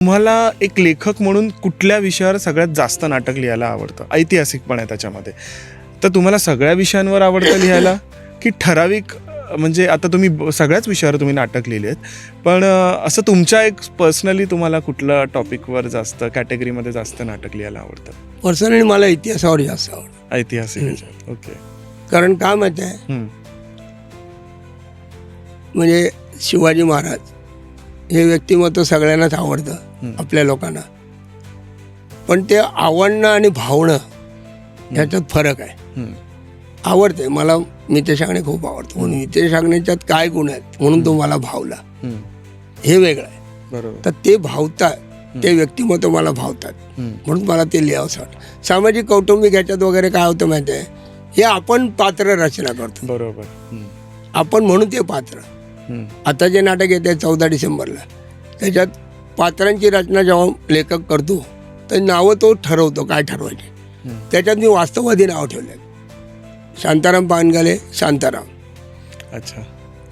तुम्हाला एक लेखक म्हणून कुठल्या विषयावर सगळ्यात जास्त नाटक लिहायला आवडतं? ऐतिहासिक पण आहे त्याच्यामध्ये. तर तुम्हाला सगळ्या विषयांवर आवडतं लिहायला की ठराविक, म्हणजे आता तुम्ही सगळ्याच विषयावर तुम्ही नाटक लिहिले आहेत, पण असं तुमच्या एक पर्सनली तुम्हाला कुठल्या टॉपिकवर जास्त कॅटेगरीमध्ये जास्त नाटक लिहायला आवडतं? पर्सनली मला इतिहासावर जास्त आवडतं. ऐतिहासिक. ओके. कारण काय माहिती आहे, म्हणजे शिवाजी महाराज हे व्यक्तिमत्व सगळ्यांनाच आवडतं आपल्या लोकांना, पण ते आवडणं आणि भावणं ह्याच्यात फरक आहे. आवडते मला, नितेश राणे खूप आवडतो, म्हणून नितेश राणेच्यात काय गुण आहेत म्हणून तो मला भावला, हे वेगळं आहे. बरोबर. तर ते भावतात, ते व्यक्तिमत्व मला भावतात, म्हणून मला ते लिहावंसं वाटतं. सामाजिक कौटुंबिक ह्याच्यात वगैरे काय होतं माहिती आहे, हे आपण पात्र रचना करतो. बरोबर. आपण म्हणून ते पात्र. आता जे नाटक येते 14 डिसेंबरला, त्याच्यात पात्रांची रचना जेव्हा लेखक करतो तर नावं तो ठरवतो काय ठरवायचे. त्याच्यात मी वास्तववादी नाव ठेवले. शांताराम पानगले शांताराम, अच्छा.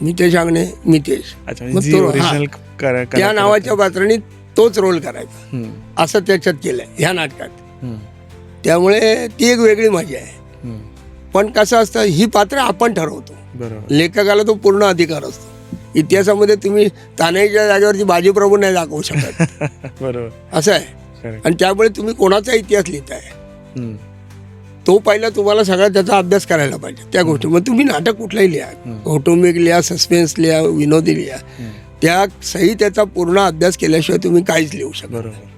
नितेश राणे नितेश. अच्छा, मग म्हणजे तो- ओरिजिनल त्या नावाच्या पात्रांनी तोच रोल करायचा, असं त्याच्यात केलंय ह्या नाटकात. त्यामुळे ती एक वेगळी मजा आहे. पण कसं असतं, ही पात्र आपण ठरवतो. बरोबर. लेखकाला तो पूर्ण अधिकार असतो. इतिहासामध्ये तुम्ही तानाईच्या जागेवरती बाजीप्रभू नाही दाखवू शकत. बरोबर. असं आहे. आणि त्यामुळे तुम्ही कोणाचा इतिहास लिहिताय तो पहिला तुम्हाला सगळा त्याचा अभ्यास करायला पाहिजे त्या गोष्टी. मग तुम्ही नाटक कुठलंही लिहा, कौटुंबिक लिहा, सस्पेन्स लिहा, विनोदी लिहा, त्या सही त्याचा पूर्ण अभ्यास केल्याशिवाय तुम्ही काहीच लिहू शकता. बरोबर.